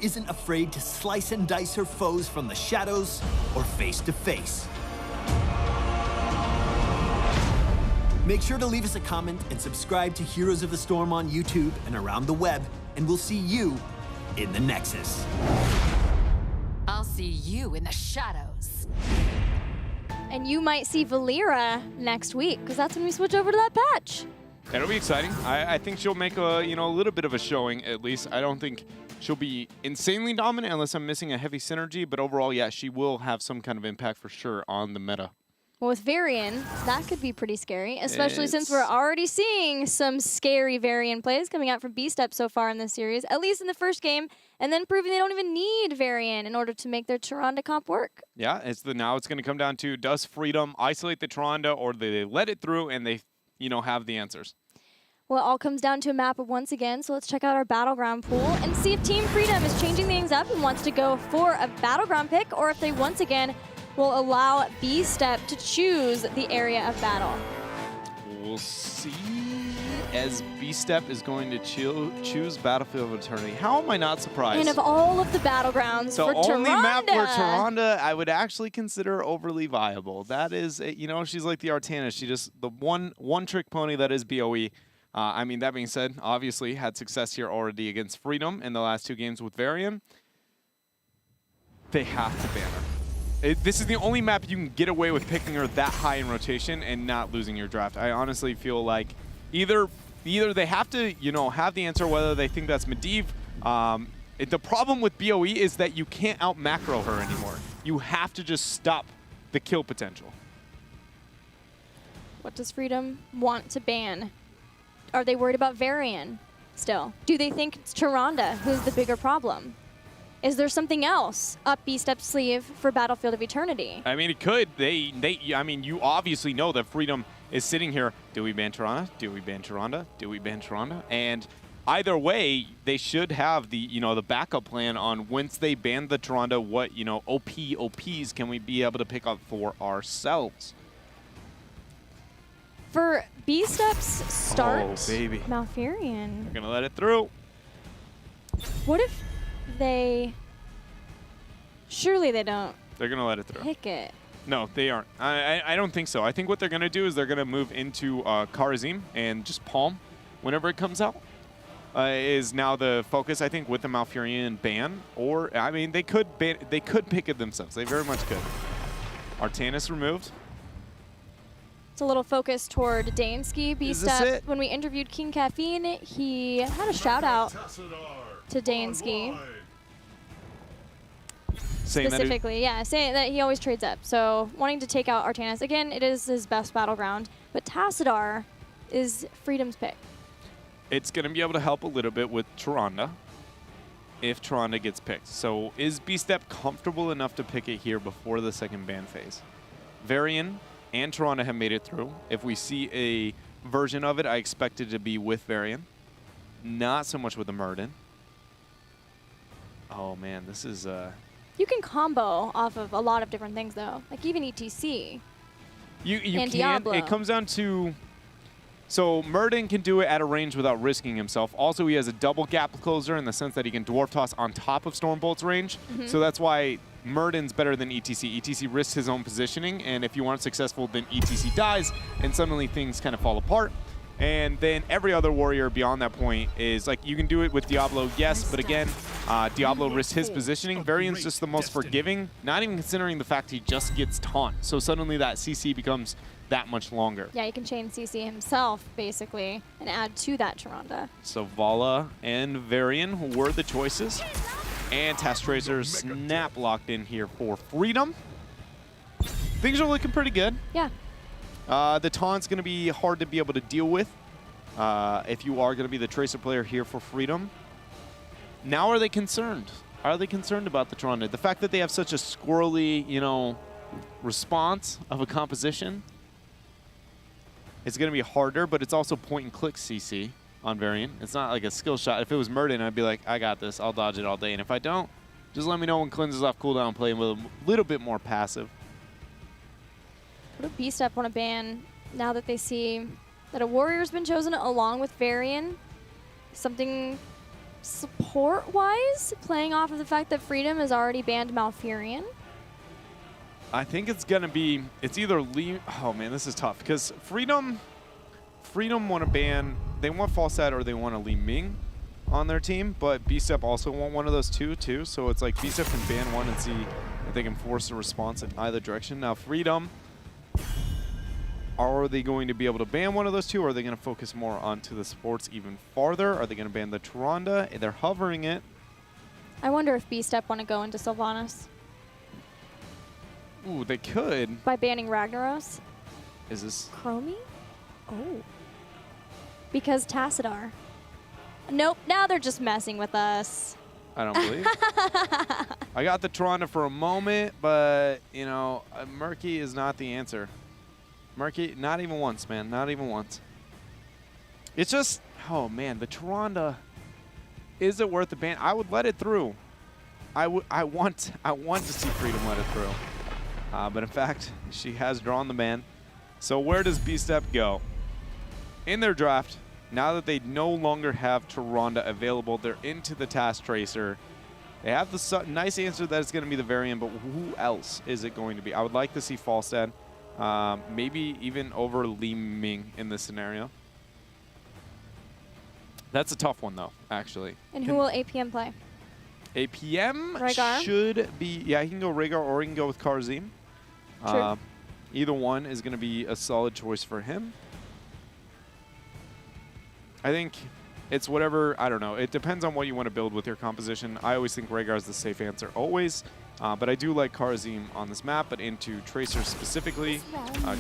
isn't afraid to slice and dice her foes from the shadows or face to face. Make sure to leave us a comment and subscribe to Heroes of the Storm on YouTube and around the web, and we'll see you in the Nexus. I'll see you in the shadows. And you might see Valeera next week, because that's when we switch over to that patch. That'll be exciting. I think she'll make a a little bit of a showing at least. I don't think she'll be insanely dominant unless I'm missing a heavy synergy, but overall, yeah, she will have some kind of impact for sure on the meta. Well, with Varian, that could be pretty scary, especially since we're already seeing some scary Varian plays coming out from B-Step so far in this series, at least in the first game, and then proving they don't even need Varian in order to make their Tyrande comp work. Yeah, now it's going to come down to, does Freedom isolate the Tyrande, or do they let it through and they, have the answers? Well, it all comes down to a map once again, so let's check out our Battleground pool and see if Team Freedom is changing things up and wants to go for a Battleground pick, or if they once again will allow B-Step to choose the area of battle. We'll see, as B-Step is going to choose Battlefield of Eternity. How am I not surprised? And of all of the Battlegrounds for Tyrande. The only map where Tyrande I would actually consider overly viable. That is, she's like the Artanis. She just, the one-trick pony that is BOE. That being said, obviously had success here already against Freedom in the last 2 games with Varian. They have to ban her. This is the only map you can get away with picking her that high in rotation and not losing your draft. I honestly feel like either they have to, have the answer, whether they think that's Medivh. The problem with BOE is that you can't out-macro her anymore. You have to just stop the kill potential. What does Freedom want to ban? Are they worried about Varian still? Do they think it's Tyrande who's the bigger problem? Is there something else up B-Step's sleeve for Battlefield of Eternity? It could. You obviously know that Freedom is sitting here. Do we ban Tyrande? Do we ban Tyrande? Do we ban Tyrande? And either way, they should have the the backup plan on once they ban the Tyrande, what OPs can we be able to pick up for ourselves? For B-Step's start, Malfurion. Malfurion. They're gonna let it through. What if they... Surely they don't. They're going to let it through. Pick it. No, they aren't. I don't think so. I think what they're going to do is they're going to move into Kharazim and just palm whenever it comes out. Is now the focus, I think, with the Malfurion ban. Or, they could pick it themselves. They very much could. Artanis removed. It's a little focus toward Dansky. B-Step, when we interviewed King Caffeine, he had a shout out to Dansky. Specifically, saying that he always trades up. So wanting to take out Artanis. Again, it is his best battleground, but Tassadar is Freedom's pick. It's going to be able to help a little bit with Tyrande if Tyrande gets picked. So is B-Step comfortable enough to pick it here before the second ban phase? Varian and Tyrande have made it through. If we see a version of it, I expect it to be with Varian. Not so much with the Murden. Oh man, this is... You can combo off of a lot of different things, though. Like even ETC. You can. Diablo. It comes down to... So Murden can do it at a range without risking himself. Also, he has a double gap closer in the sense that he can Dwarf Toss on top of Stormbolt's range. So that's why Murden's better than ETC. ETC risks his own positioning, and if you aren't successful, then ETC dies, and suddenly things kind of fall apart. And then every other warrior beyond that point is like, you can do it with Diablo, yes, but again, Diablo risks his positioning. Varian's just the most forgiving, not even considering the fact he just gets taunt. So suddenly that CC becomes that much longer. Yeah, you can chain CC himself, basically, and add to that Tyrande. So Vala and Varian were the choices. And Task Tracer snap locked in here for Freedom. Things are looking pretty good. Yeah. The taunt's going to be hard to be able to deal with if you are going to be the Tracer player here for Freedom. Now are they concerned? Are they concerned about the Tyrande? The fact that they have such a squirrely, response of a composition, it's going to be harder, but it's also point-and-click CC on Varian. It's not like a skill shot. If it was Murden, I'd be like, I got this. I'll dodge it all day. And if I don't, just let me know when cleanses off cooldown, playing with a little bit more passive. What do B-Step want to ban now that they see that a warrior's been chosen along with Varian? Something support-wise, playing off of the fact that Freedom has already banned Malfurion. I think it's going to be, it's either Lee, oh man, this is tough because Freedom want to ban, they want Falstad or they want a Li Ming on their team, but B-Step also want one of those too, so it's like B-Step can ban one and see if they can force a response in either direction. Now Freedom, are they going to be able to ban one of those two, or are they going to focus more onto the supports even farther? Are they going to ban the Tyrande? They're hovering it. I wonder if B-Step want to go into Sylvanas. Ooh, they could. By banning Ragnaros. Is this? Chromie? Oh. Because Tassadar. Nope, now they're just messing with us. I don't believe. I got the Tyrande for a moment, but, you know, Murky is not the answer. Murky, not even once, man. Not even once. It's just, oh, man, the Tyrande, is it worth the ban? I would let it through. I want to see Freedom let it through. But in fact, she has drawn the ban. So where does B-Step go? In their draft, now that they no longer have Tyrande available, they're into the Task Tracer. They have the nice answer that it's going to be the Varian, but who else is it going to be? I would like to see Falstad, maybe even over Li Ming in this scenario. That's a tough one, though, actually. And who will APM play? APM Rhaegar? should be, yeah, he can go Rhaegar or he can go with Karzim. True. Either one is going to be a solid choice for him. I think it's whatever, I don't know. It depends on what you want to build with your composition. I always think Rhaegar is the safe answer, always. But I do like Karzim on this map, but into Tracer specifically,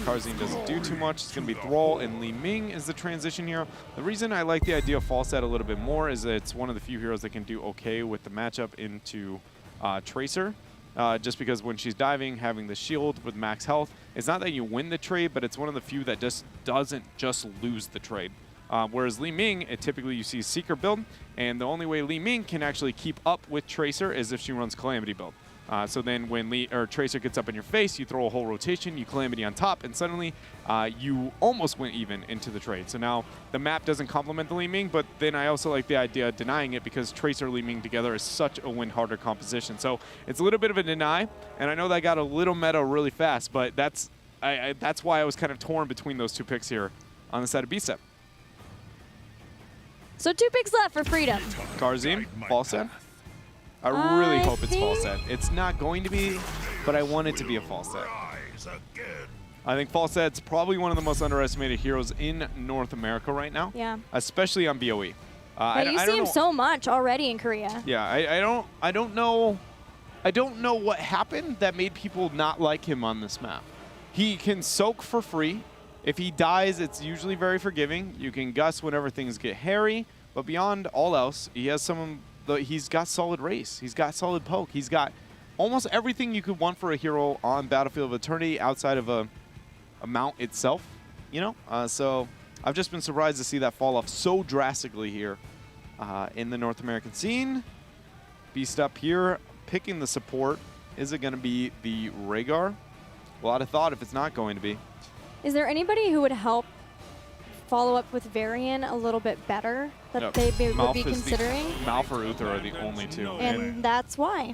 Karzim doesn't do too much. It's going to be Thrall and Li Ming is the transition hero. The reason I like the idea of Falstad a little bit more is that it's one of the few heroes that can do okay with the matchup into Tracer. Just because when she's diving, having the shield with max health, it's not that you win the trade, but it's one of the few that just doesn't just lose the trade. Whereas Li Ming, typically you see Seeker build, and the only way Li Ming can actually keep up with Tracer is if she runs Calamity build. So then when Tracer gets up in your face, you throw a whole rotation, you Calamity on top, and suddenly you almost went even into the trade. So now the map doesn't complement the Li Ming, but then I also like the idea of denying it because Tracer Li Ming together is such a win harder composition. So it's a little bit of a deny, and I know that got a little meta really fast, but that's why I was kind of torn between those two picks here on the side of B-Step. So 2 picks left for Freedom. Karzim, Falstad. I really hope it's Falstad. It's not going to be, but I want it to be a Falstad. I think Falstad's probably one of the most underestimated heroes in North America right now. Yeah. Especially on BOE. Yeah, you see him so much already in Korea. Yeah, I don't know what happened that made people not like him on this map. He can soak for free. If he dies, it's usually very forgiving. You can Gus whenever things get hairy, but beyond all else, he has he's got solid race. He's got solid poke. He's got almost everything you could want for a hero on Battlefield of Eternity outside of a mount itself, you know? So I've just been surprised to see that fall off so drastically here in the North American scene. Beast up here, picking the support. Is it going to be the Rhaegar? Well, I'd have thought if it's not going to be. Is there anybody who would help follow up with Varian a little bit better that they would be considering? Malf or Uther are the only two. And that's why.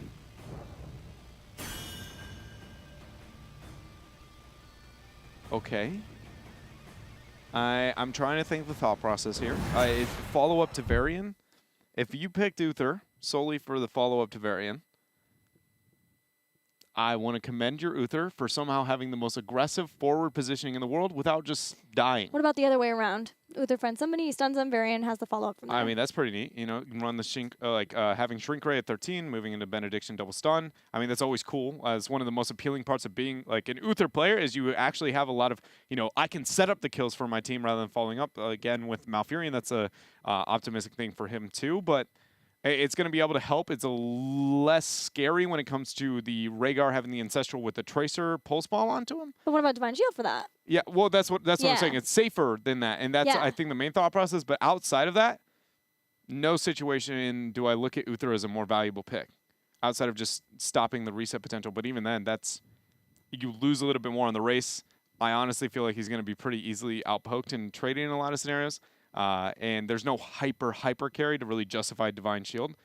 Okay. I'm trying to think the thought process here. Follow up to Varian. If you picked Uther solely for the follow up to Varian, I want to commend your Uther for somehow having the most aggressive forward positioning in the world without just dying. What about the other way around? Uther friends somebody, stuns them, Varian has the follow-up from there. I mean, that's pretty neat. You know, you can run the having Shrink Ray at 13, moving into Benediction double stun. I mean, that's always cool. It's one of the most appealing parts of being like an Uther player is you actually have a lot of, you know, I can set up the kills for my team rather than following up. Again, with Malfurion, that's a optimistic thing for him too, but it's going to be able to help. It's a less scary when it comes to the Rhaegar having the Ancestral with the Tracer Pulse Ball onto him. But what about Divine Shield for that? Yeah, well, that's what I'm saying. It's safer than that, and that's I think the main thought process. But outside of that, no situation do I look at Uther as a more valuable pick, outside of just stopping the reset potential. But even then, you lose a little bit more on the race. I honestly feel like he's going to be pretty easily outpoked and traded in a lot of scenarios. and there's no hyper carry to really justify Divine Shield.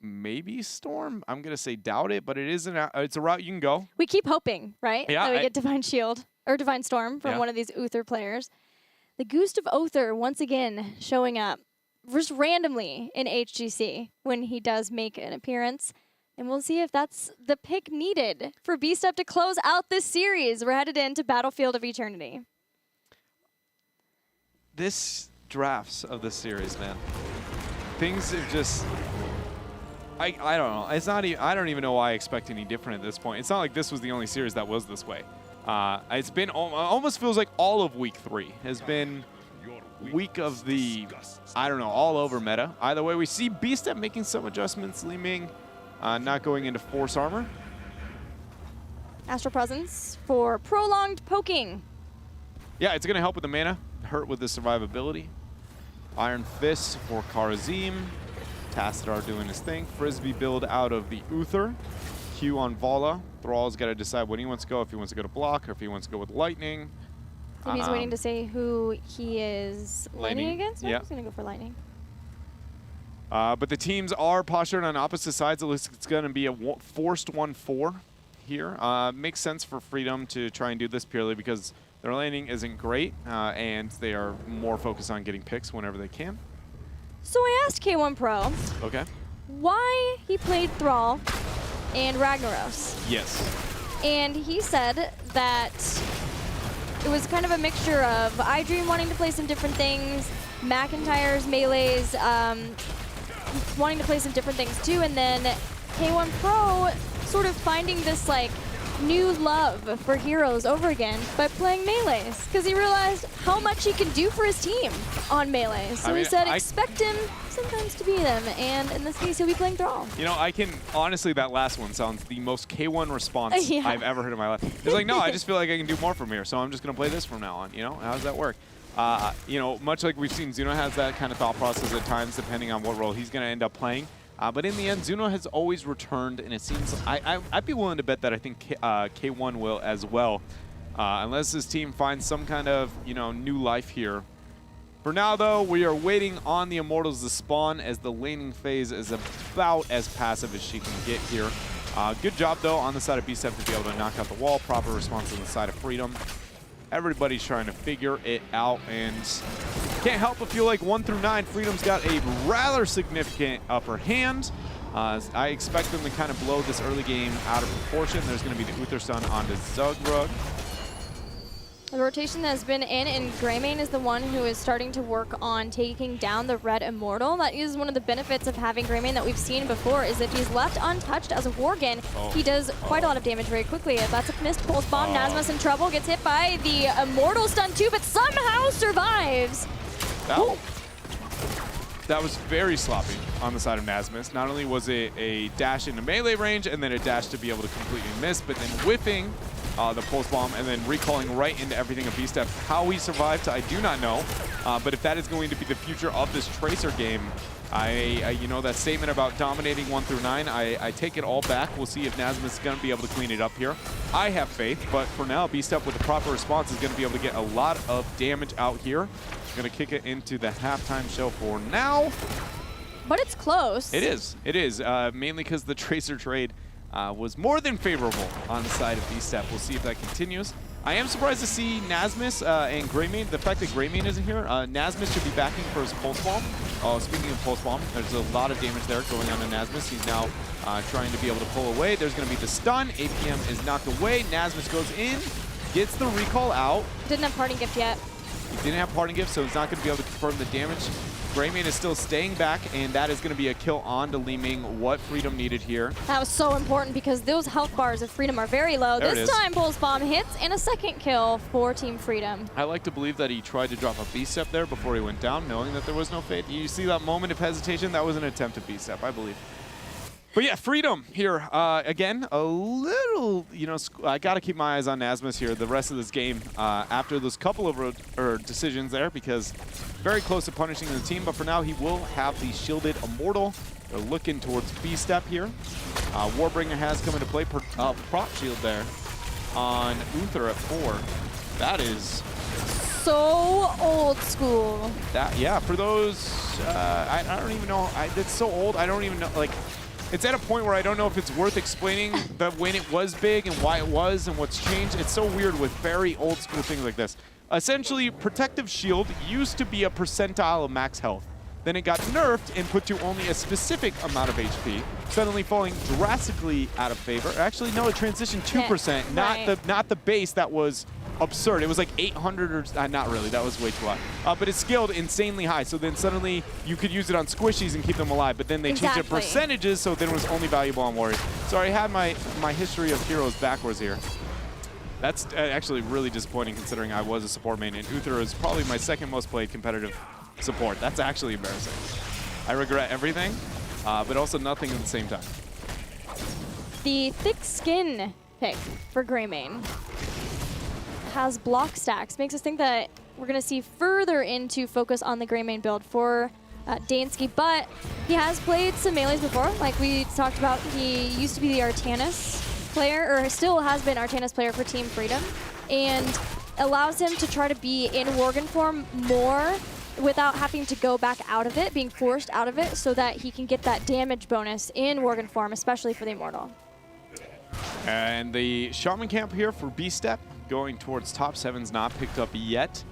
Maybe Storm. I'm gonna say doubt it, but it's a route you can go. We keep hoping, right? Yeah, that we get Divine Shield or Divine Storm from one of these Uther players. The Ghost of Uther once again showing up just randomly in HGC when he does make an appearance. And we'll see if that's the pick needed for B-Step to close out this series. We're headed into Battlefield of Eternity. This drafts of this series, man. Things have just... I don't know. It's not even, I don't even know why I expect any different at this point. It's not like this was the only series that was this way. It's been almost feels like all of week 3 has been week of the, I don't know, all over meta. Either way, we see B-Step making some adjustments, Li Ming not going into Force Armor. Astral Presence for prolonged poking. Yeah, it's going to help with the mana, hurt with the survivability. Iron Fist for Karazim. Tastadar doing his thing. Frisbee build out of the Uther. Q on Vala. Thrall's got to decide when he wants to go, if he wants to go to block or if he wants to go with Lightning. And he's waiting to say who he is lightning against? Yeah. He's going to go for Lightning. But the teams are postured on opposite sides. It looks like it's going to be a forced 1-4 here. Makes sense for Freedom to try and do this purely because their laning isn't great, and they are more focused on getting picks whenever they can. So I asked K1 Pro why he played Thrall and Ragnaros. Yes. And he said that it was kind of a mixture of iDream wanting to play some different things, McIntyre's melees wanting to play some different things too, and then K1 Pro sort of finding this like new love for heroes over again by playing melees because he realized how much he can do for his team on melee. So he said expect him sometimes to be them, and in this case he'll be playing Thrall. You know, I can honestly, that last one sounds the most K1 response I've ever heard in my life. It's like, no, I just feel like I can do more from here, so I'm just going to play this from now on. You know, how does that work? You know, much like we've seen, Zuno has that kind of thought process at times depending on what role he's going to end up playing. But in the end, Zuno has always returned, and it seems I'd be willing to bet that I think K1 will as well, unless his team finds some kind of new life here. For now, though, we are waiting on the Immortals to spawn as the laning phase is about as passive as she can get here. Good job, though, on the side of B-Step to be able to knock out the wall. Proper response on the side of Freedom. Everybody's trying to figure it out, and can't help but feel like 1 through 9, Freedom's got a rather significant upper hand. I expect them to kind of blow this early game out of proportion. There's going to be the Uther Sun onto Zugrug. The rotation that has been in, and Greymane is the one who is starting to work on taking down the Red Immortal. That is one of the benefits of having Greymane that we've seen before, is that he's left untouched as a Worgen. He does quite a lot of damage very quickly. That's a missed Pulse Bomb. Nazmus in trouble, gets hit by the Immortal stun too, but somehow survives. That was very sloppy on the side of Nazmus. Not only was it a dash into melee range and then a dash to be able to completely miss, but then whiffing the Pulse Bomb and then recalling right into everything of B-Step. How he survived, I do not know. But if that is going to be the future of this Tracer game, you know, that statement about dominating 1 through 9, I take it all back. We'll see if Nazmus is going to be able to clean it up here. I have faith, but for now, B-Step with the proper response is going to be able to get a lot of damage out here. Going to kick it into the halftime show for now. But it's close. It is. It is, mainly because the Tracer trade was more than favorable on the side of B-Step. We'll see if that continues. I am surprised to see Nazmus and Greymane. The fact that Greymane isn't here, Nazmus should be backing for his Pulse Bomb. Speaking of Pulse Bomb, there's a lot of damage there going on to Nazmus. He's now trying to be able to pull away. There's going to be the stun. APM is knocked away. Nazmus goes in, gets the recall out. Didn't have Parting Gift yet. He didn't have Parting Gift, so he's not going to be able to confirm the damage. Greymane is still staying back, and that is going to be a kill on to Li Ming, what Freedom needed here. That was so important because those health bars of Freedom are very low. This time, Pulse Bomb hits, and a second kill for Team Freedom. I like to believe that he tried to drop a B-Step there before he went down, knowing that there was no fade. You see that moment of hesitation? That was an attempt at B-Step, I believe. But yeah, Freedom here. Again, a little, I got to keep my eyes on Nazmus here the rest of this game after those couple of decisions there, because very close to punishing the team. But for now, he will have the shielded Immortal. They're looking towards B-Step here. Warbringer has come into play. Prop shield there on Uther at 4. That is so old school. That, yeah, for those, I don't even know. It's so old. I don't even know. Like, it's at a point where I don't know if it's worth explaining when it was big and why it was and what's changed. It's so weird with very old school things like this. Essentially, Protective Shield used to be a percentile of max health. Then it got nerfed and put to only a specific amount of HP, suddenly falling drastically out of favor. Actually, no, it transitioned 2%, not the base that was absurd. It was like 800 or not really. That was way too high. But it scaled insanely high. So then suddenly you could use it on squishies and keep them alive. But then they changed it percentages, so then it was only valuable on warriors. Sorry, I had my history of heroes backwards here. That's actually really disappointing considering I was a support main, and Uther is probably my second most played competitive support. That's actually embarrassing. I regret everything, but also nothing at the same time. The thick skin pick for Greymane has block stacks. Makes us think that we're going to see further into focus on the Greymane build for Dansky, but he has played some melees before. Like we talked about, he used to be the Artanis player, or still has been Artanis player for Team Freedom, and allows him to try to be in Worgen form more without having to go back out of it, being forced out of it, so that he can get that damage bonus in Worgen form, especially for the Immortal. And the Shaman camp here for B-Step, going towards top 7's not picked up yet.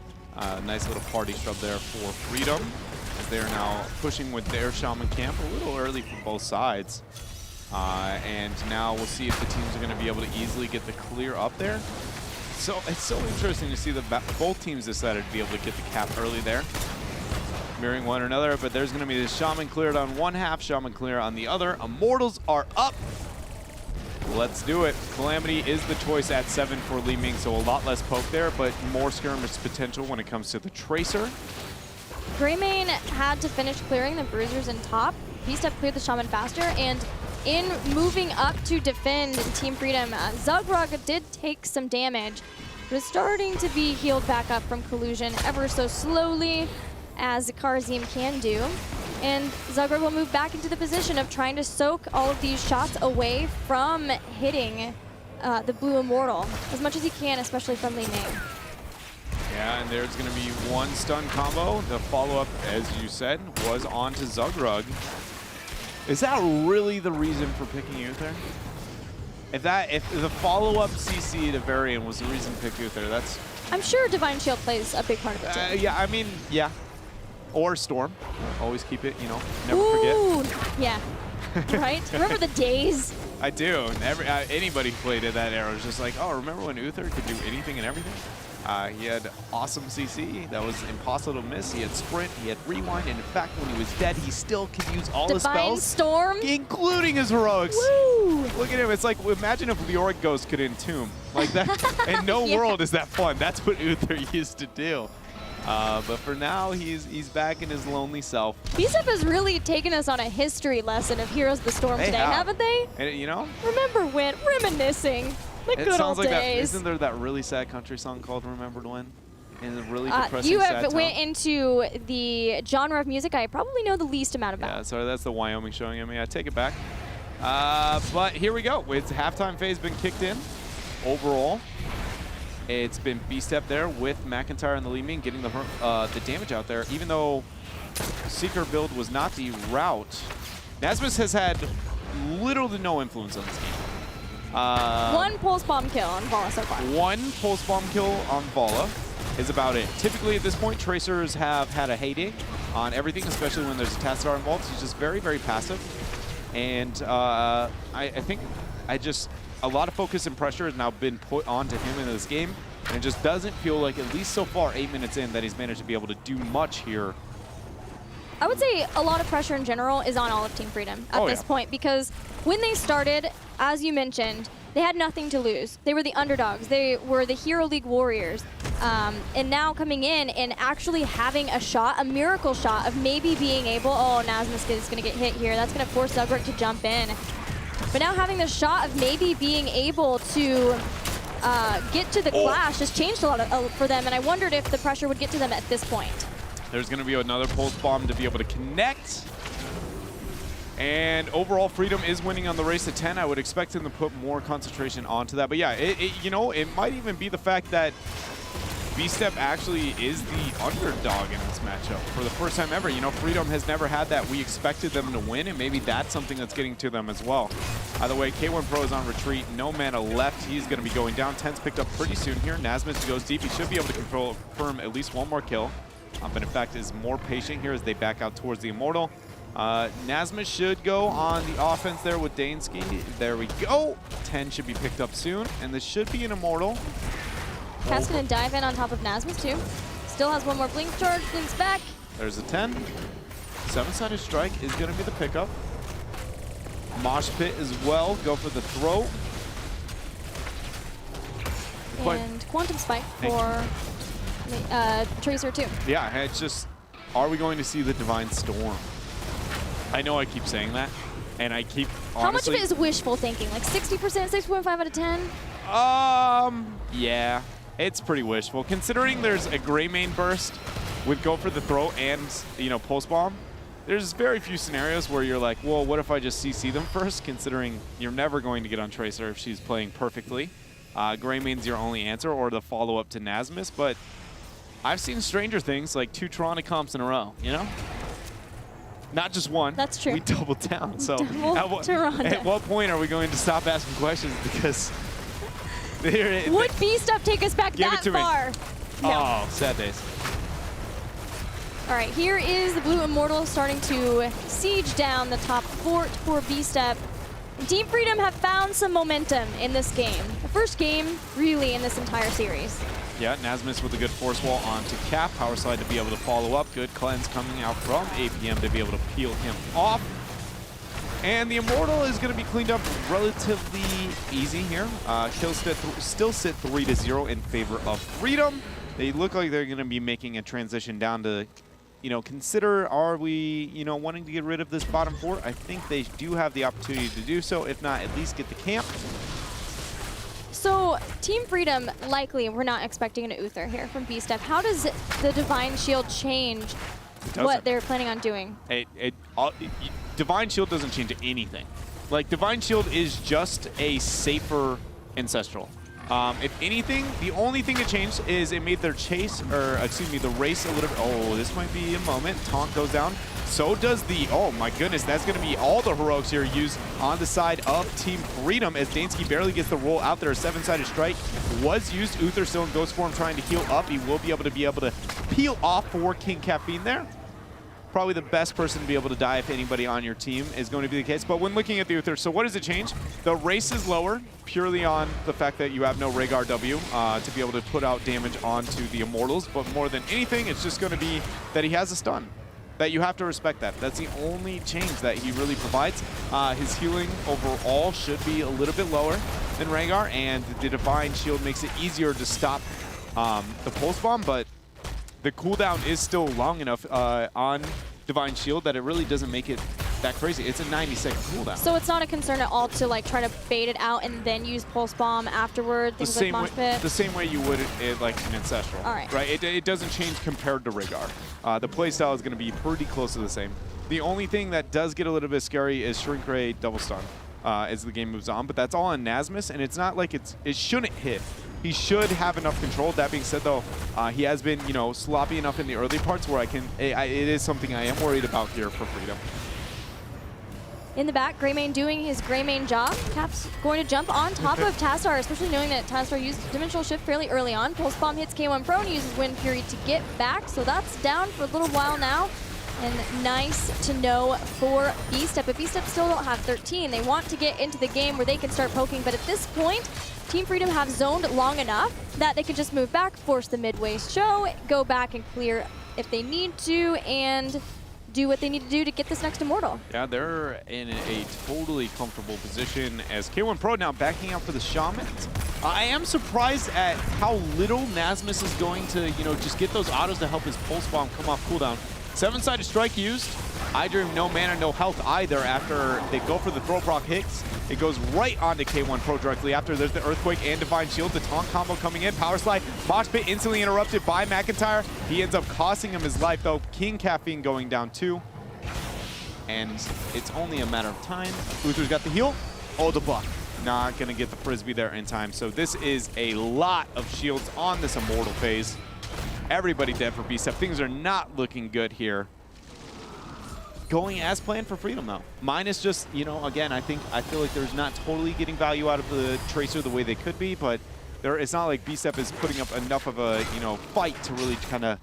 Nice little party shrub there for Freedom, as they're now pushing with their Shaman camp a little early from both sides. And now we'll see if the teams are going to be able to easily get the clear up there. So it's so interesting to see that both teams decided to be able to get the cap early there, mirroring one another. But there's going to be the Shaman cleared on one half, Shaman clear on the other. Immortals are up. Let's do it. Calamity is the choice at 7 for Li Ming, so a lot less poke there, but more skirmish potential when it comes to the Tracer. Greymane had to finish clearing the bruisers in top. B-Step cleared the Shaman faster, and in moving up to defend Team Freedom, Zugrug did take some damage, but is starting to be healed back up from collusion ever so slowly, as Karzim can do. And Zugrug will move back into the position of trying to soak all of these shots away from hitting the Blue Immortal as much as he can, especially from Li Ming. Yeah, and there's going to be one stun combo. The follow-up, as you said, was on to Zugrug. Is that really the reason for picking Uther? If the follow-up CC to Varian was the reason to pick Uther, that's... I'm sure Divine Shield plays a big part of it too. Yeah, I mean, yeah. Or Storm. Always keep it, you know, never forget. Yeah, right? Remember the days? I do. Anybody who played at that era was just like, oh, remember when Uther could do anything and everything? He had awesome CC that was impossible to miss. He had Sprint, he had Rewind, and in fact, when he was dead, he still could use all his spells. Storm? Including his heroics. Woo! Look at him. It's like, imagine if Leoric Ghost could entomb. Like that. In no world is that fun. That's what Uther used to do. But for now, he's back in his lonely self. B-Step has really taken us on a history lesson of Heroes of the Storm today, haven't they? And, you know? Remember when? Reminiscing. The good old like days. Isn't there that really sad country song called Remembered When? And a really depressing, you sad have tone? went into the genre of music I probably know the least amount about. Yeah, sorry, that's the Wyoming showing at me. I take it back. But here we go. It's halftime phase been kicked in. Overall, it's been B-Step there with McIntyre and the Li Ming getting the damage out there. Even though Seeker build was not the route, Nasmus has had little to no influence on this game. One pulse bomb kill on Vala so far. One pulse bomb kill on Vala is about it. Typically at this point, Tracers have had a heyday on everything, especially when there's a Tassadar involved. He's just very, very passive. And I think a lot of focus and pressure has now been put onto him in this game. And it just doesn't feel like, at least so far, 8 minutes in, that he's managed to be able to do much here. I would say a lot of pressure in general is on all of Team Freedom at this point, because when they started, as you mentioned, they had nothing to lose. They were the underdogs. They were the Hero League warriors. And now coming in and actually having a shot, a miracle shot of maybe being able, oh, Nasmus is going to get hit here. That's going to force Zugrug to jump in. But now having the shot of maybe being able to get to the clash has changed a lot for them, and I wondered if the pressure would get to them at this point. There's going to be another pulse bomb to be able to connect. And overall, Freedom is winning on the race to 10. I would expect him to put more concentration onto that. But yeah, you know, it might even be the fact that B-Step actually is the underdog in this matchup for the first time ever. You know, Freedom has never had that. We expected them to win, and maybe that's something that's getting to them as well. Either way, K1 Pro is on retreat. No mana left. He's going to be going down. 10's picked up pretty soon here. Nasmus goes deep. He should be able to confirm at least one more kill. But in fact is more patient here as they back out towards the Immortal. Nasmus should go on the offense there with Dansky. There we go. 10 should be picked up soon, and this should be an Immortal. Cat's gonna dive in on top of Nasmus too. Still has one more blink charge, blinks back. There's a 10. 7-sided strike is gonna be the pickup. Mosh pit as well, go for the throw. And Quantum Spike for Tracer too. Yeah, it's just, are we going to see the Divine Storm? I know I keep saying that, and I keep honestly... How much of it is wishful thinking? Like 60%, 6.5 out of 10? Yeah, it's pretty wishful. Considering there's a Gray Main burst with go for the throw and, you know, Pulse Bomb, there's very few scenarios where you're like, well, what if I just CC them first, considering you're never going to get on Tracer if she's playing perfectly. Gray Main's your only answer, or the follow-up to Nasmus, but I've seen stranger things, like 2 Toronto comps in a row, you know? Not just one. That's true. We doubled down. So Toronto. At what point are we going to stop asking questions? Because would B-Step take us back that far? No. Oh, sad days. All right, here is the Blue Immortal starting to siege down the top fort for B-Step. Team Freedom have found some momentum in this game. The first game, really, in this entire series. Yeah, Nasmus with a good force wall onto Cap. Power slide to be able to follow up. Good cleanse coming out from APM to be able to peel him off. And the Immortal is going to be cleaned up relatively easy here. Kills still sit 3-0 in favor of Freedom. They look like they're going to be making a transition down to, you know, consider, are we, you know, wanting to get rid of this bottom fort? I think they do have the opportunity to do so. If not, at least get the camp. So, Team Freedom, likely, we're not expecting an Uther here from B-Step. How does the Divine Shield change what they're planning on doing? Divine Shield doesn't change anything. Like, Divine Shield is just a safer Ancestral. If anything, the only thing that changed is it made their chase, or excuse me, the race a little bit. Oh, this might be a moment. Taunt goes down. So does the, oh my goodness, that's going to be all the heroics here used on the side of Team Freedom as Dansky barely gets the roll out there. A 7-sided strike was used. Uther still in ghost form trying to heal up. He will be able to peel off for King Caffeine there. Probably the best person to be able to die if anybody on your team is going to be the case. But when looking at the Uther, so what does it change? The race is lower purely on the fact that you have no Rhaegar W to be able to put out damage onto the Immortals. But more than anything, it's just going to be that he has a stun. That you have to respect that. That's the only change that he really provides. His healing overall should be a little bit lower than Rhaegar, and the Divine Shield makes it easier to stop the Pulse Bomb, but the cooldown is still long enough on Divine Shield that it really doesn't make it that crazy. It's a 90-second cooldown. So it's not a concern at all to like try to bait it out and then use Pulse Bomb afterward, things like Mosh Pit? The same way you would like an Ancestral. All right. Right? It doesn't change compared to Rhaegar. The playstyle is going to be pretty close to the same. The only thing that does get a little bit scary is Shrink Ray double stun as the game moves on, but that's all on Nasmus, and it's not like it shouldn't hit. He should have enough control. That being said, though, he has been, you know, sloppy enough in the early parts where it is something I am worried about here for Freedom. In the back, Greymane doing his Greymane job. Cap's going to jump on top of Tastar, especially knowing that Tastar used Dimensional Shift fairly early on. Pulse Bomb hits K1 Pro and uses Wind Fury to get back, so that's down for a little while now. And nice to know for B-Step, but B-Step still don't have 13. They want to get into the game where they can start poking, but at this point, Team Freedom have zoned long enough that they can just move back, force the midway show, go back and clear if they need to, and do what they need to do to get this next Immortal. Yeah, they're in a totally comfortable position as K1 Pro now backing out for the Shamans. I am surprised at how little Nasmus is going to, you know, just get those autos to help his Pulse Bomb come off cooldown. 7-sided strike used. iDream, no mana, no health either after they go for the throw proc hits. It goes right onto K1 Pro directly after there's the Earthquake and Divine Shield. The taunt combo coming in. Power Slide. Mosh Pit instantly interrupted by McIntyre. He ends up costing him his life though. King Caffeine going down too. And it's only a matter of time. Uther's got the heal. Oh, the buff. Not going to get the Frisbee there in time. So this is a lot of shields on this Immortal phase. Everybody dead for B-Step. Things are not looking good here. Going as planned for Freedom, though. Minus just, you know, again, I feel like there's not totally getting value out of the Tracer the way they could be, but it's not like B-Step is putting up enough of a, you know, fight to really kind of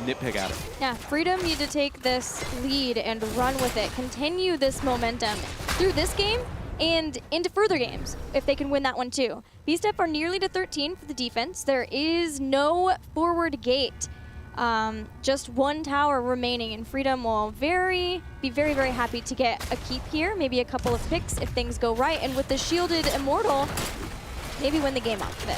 nitpick at it. Yeah, Freedom need to take this lead and run with it. Continue this momentum through this game and into further games, if they can win that one too. B-Step are nearly to 13 for the defense. There is no forward gate. Just one tower remaining, and Freedom will be very, very happy to get a keep here, maybe a couple of picks if things go right, and with the shielded Immortal, maybe win the game off of it.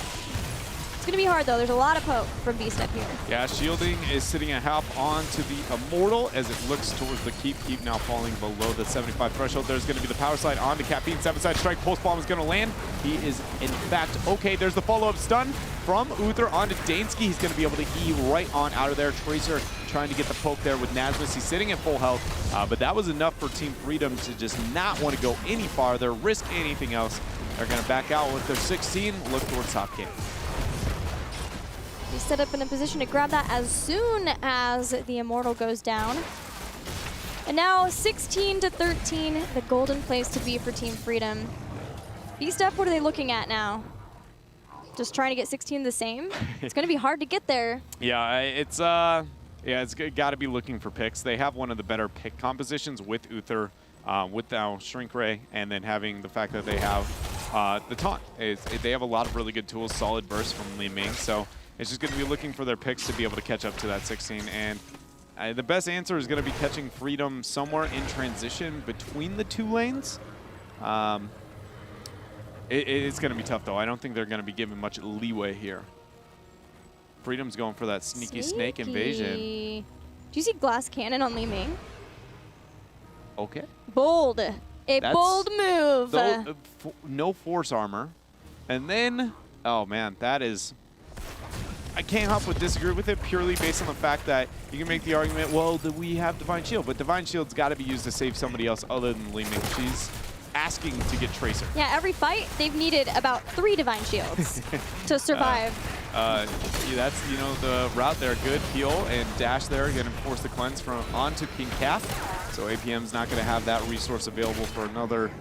It's going to be hard, though. There's a lot of poke from B-Step here. Yeah, shielding is sitting a half onto the Immortal as it looks towards the keep. Keep now falling below the 75 threshold. There's going to be the power slide onto Caffeine. 7-side strike. Pulse bomb is going to land. He is, in fact, okay. There's the follow-up stun from Uther onto Dansky. He's going to be able to E right on out of there. Tracer trying to get the poke there with Nazmus. He's sitting at full health, but that was enough for Team Freedom to just not want to go any farther, risk anything else. They're going to back out with their 16, look towards top game. He set up in a position to grab that as soon as the Immortal goes down. And now 16 to 13, the golden place to be for Team Freedom. B-Step, what are they looking at now? Just trying to get 16 the same? It's going to be hard to get there. Yeah, it's got to be looking for picks. They have one of the better pick compositions with Uther, with now Shrink Ray, and then having the fact that they have the taunt. They have a lot of really good tools, solid burst from Li Ming, so it's just going to be looking for their picks to be able to catch up to that 16. And the best answer is going to be catching Freedom somewhere in transition between the two lanes. It's going to be tough, though. I don't think they're going to be given much leeway here. Freedom's going for that sneaky snake invasion. Do you see Glass Cannon on Li Ming? Okay. Bold. That's bold move. No force armor. And then, oh man, that is... I can't help but disagree with it purely based on the fact that you can make the argument, well, we have Divine Shield, but Divine Shield's got to be used to save somebody else other than Li Ming. She's asking to get Tracer. Yeah, every fight, they've needed about 3 Divine Shields to survive. Yeah, that's, you know, the route there. Good heal and dash there. Going to force the cleanse from onto King Calf. So APM's not going to have that resource available for another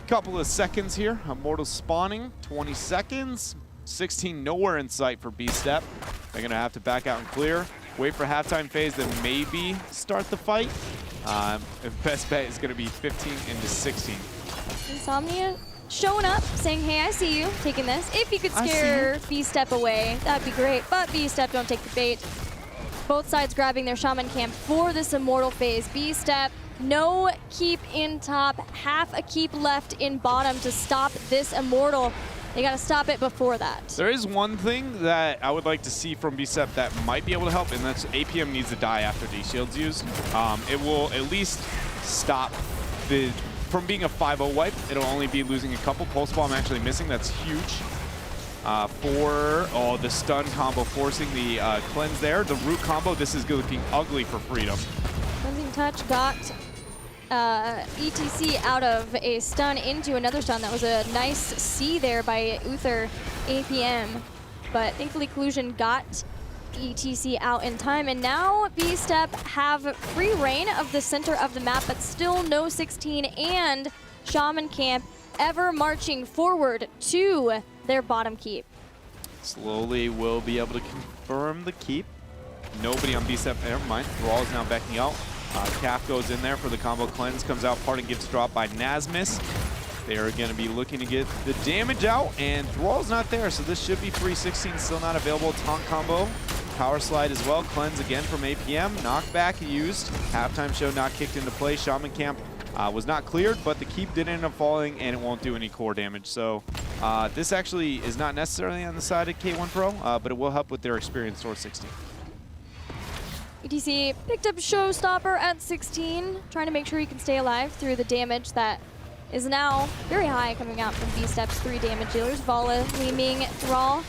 couple of seconds here. Immortal spawning, 20 seconds. 16 nowhere in sight for B-Step. They're going to have to back out and clear. Wait for halftime phase, then maybe start the fight. Best bet is going to be 15 into 16. Insomnia showing up, saying, hey, I see you, taking this. If you could scare B-Step away, that'd be great. But B-Step don't take the bait. Both sides grabbing their Shaman Camp for this Immortal phase. B-Step, no keep in top, half a keep left in bottom to stop this Immortal. They got to stop it before that. There is one thing that I would like to see from B-Step that might be able to help, and that's APM needs to die after D-Shield's used. It will at least stop from being a 5-0 wipe. It'll only be losing a couple. Pulse Bomb actually missing. That's huge. The stun combo forcing the cleanse there. The root combo, this is looking ugly for Freedom. Cleansing Touch got ETC out of a stun into another stun. That was a nice C there by Uther APM. But thankfully Collusion got ETC out in time. And now B-Step have free reign of the center of the map, but still no 16 and Shaman Camp ever marching forward to their bottom keep. Slowly will be able to confirm the keep. Nobody on B-Step, never mind. Thrall is now backing out. Calf goes in there for the combo cleanse, comes out, parting gets dropped by Nazmus. They are going to be looking to get the damage out, and Thrall's not there, so this should be free. 16 still not available. Taunt combo, power slide as well. Cleanse again from APM. Knockback used. Halftime show not kicked into play. Shaman Camp was not cleared, but the keep did end up falling, and it won't do any core damage. So this actually is not necessarily on the side of K1 Pro, but it will help with their experience towards 16. ETC picked up Showstopper at 16, trying to make sure he can stay alive through the damage that is now very high coming out from B-Step's 3 damage dealers. Vala, Li Ming, Thrall.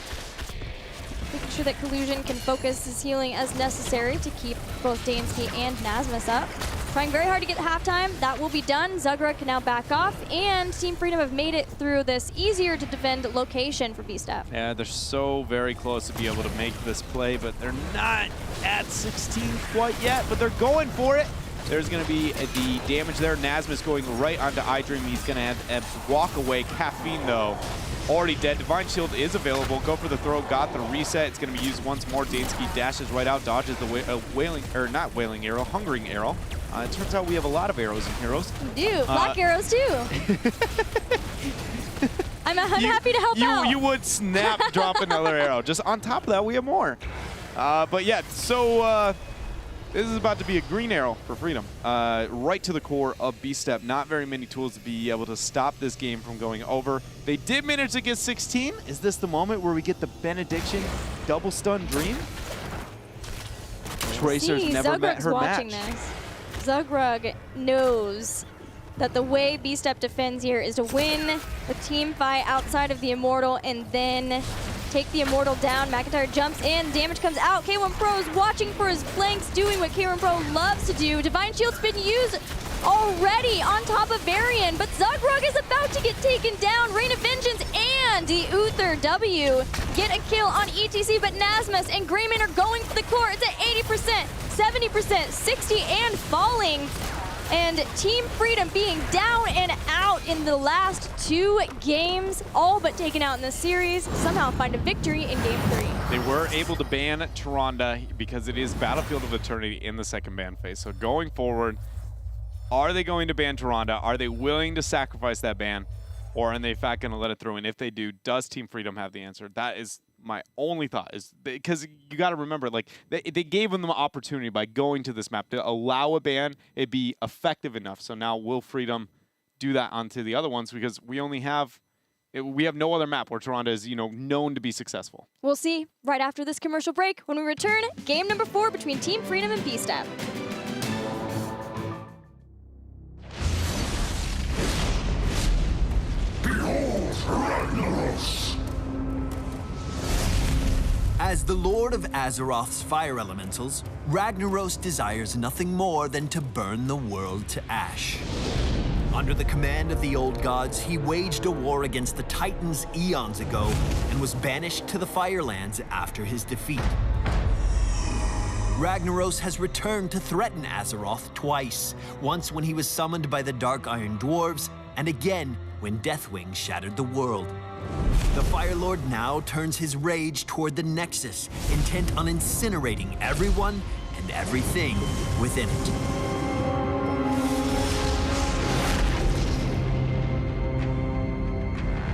Making sure that Collusion can focus his healing as necessary to keep both Dansky and Nazmus up. Trying very hard to get halftime. That will be done. Zugrug can now back off, and Team Freedom have made it through this easier to defend location for B-Step. Yeah, they're so very close to be able to make this play, but they're not at 16 quite yet, but they're going for it. There's going to be the damage there. Nasmus going right onto iDream. He's going to have a walk away. Caffeine, though, already dead. Divine Shield is available. Go for the throw. Got the reset. It's going to be used once more. Dansky dashes right out, dodges the hungering arrow. It turns out we have a lot of arrows in Heroes. We do. Black arrows, too. I'm happy to help out. You would snap drop another arrow. Just on top of that, we have more. But yeah, so this is about to be a green arrow for Freedom. Right to the core of B-Step. Not very many tools to be able to stop this game from going over. They did manage to get 16. Is this the moment where we get the Benediction double stun dream? Tracer's never met her match. This. Zugrug knows that the way B-Step defends here is to win the team fight outside of the Immortal and then take the Immortal down. McIntyre jumps in, damage comes out. K1 Pro is watching for his flanks, doing what K1 Pro loves to do. Divine Shield's been used already on top of Varian, but Zugrug is about to get taken down. Rain of Vengeance and the Uther W get a kill on ETC, but Nasmus and Greymane are going for the core. It's at 80%, 70%, 60 and falling. And Team Freedom being down and out in the last 2 games, all but taken out in the series, somehow find a victory in Game 3. They were able to ban Tyrande because it is Battlefield of Eternity in the second ban phase. So going forward, are they going to ban Tyrande? Are they willing to sacrifice that ban? Or are they in fact going to let it through? And if they do, does Team Freedom have the answer? That is my only thought, is because you got to remember, like, they gave them the opportunity by going to this map to allow a ban. It'd be effective enough. So now will Freedom do that onto the other ones? Because we only have no other map where Tyrande is, known to be successful. We'll see right after this commercial break when we return. Game number 4 between Team Freedom and B-Step. Behold Ragnaros! As the Lord of Azeroth's fire elementals, Ragnaros desires nothing more than to burn the world to ash. Under the command of the old gods, he waged a war against the Titans eons ago and was banished to the Firelands after his defeat. Ragnaros has returned to threaten Azeroth twice, once when he was summoned by the Dark Iron Dwarves, and again when Deathwing shattered the world. The Fire Lord now turns his rage toward the Nexus, intent on incinerating everyone and everything within it.